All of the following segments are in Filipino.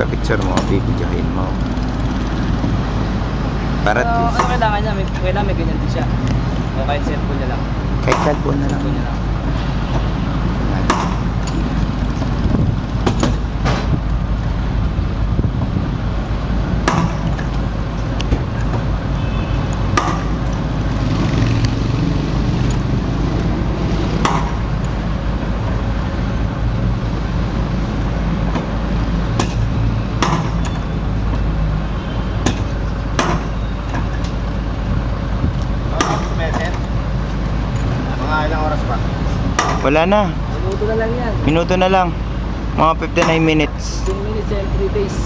pagka-picture mo, bibidyohin mo. Para at least, ano kailangan niya? Kailangan may ganyan din siya. O kahit cellphone niya lang. kahit cellphone na lang. Cellphone niya lang. Mga ilang oras pa? Wala na. Minuto na lang yan. Minuto na lang. Mga 59 minutes. 10 minutes and 3 days.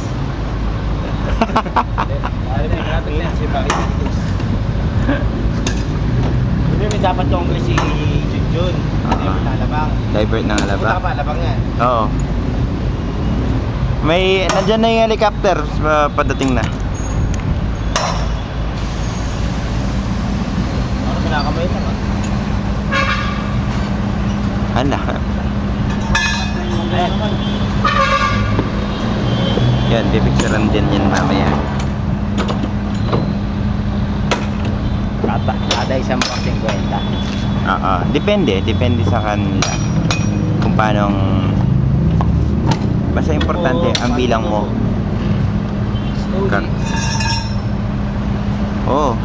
Ano na, malapit na yan. Siyempre, 8 days. Hindi, may dapat yung si Junjun. Divert ng Alabang. Divert ng Punta Alabang. ka pa, Alabang yan. Oo. May, nandyan na yung helicopter. Padating na. Ano pinakamay lang ah. Hala. Ayan. Yan, pipicturean din yan mamaya. Kada isang boxing kwenta. Oo. Depende sa kanila. Kung paano basta importante ang bilang mo. Slowly. Oo.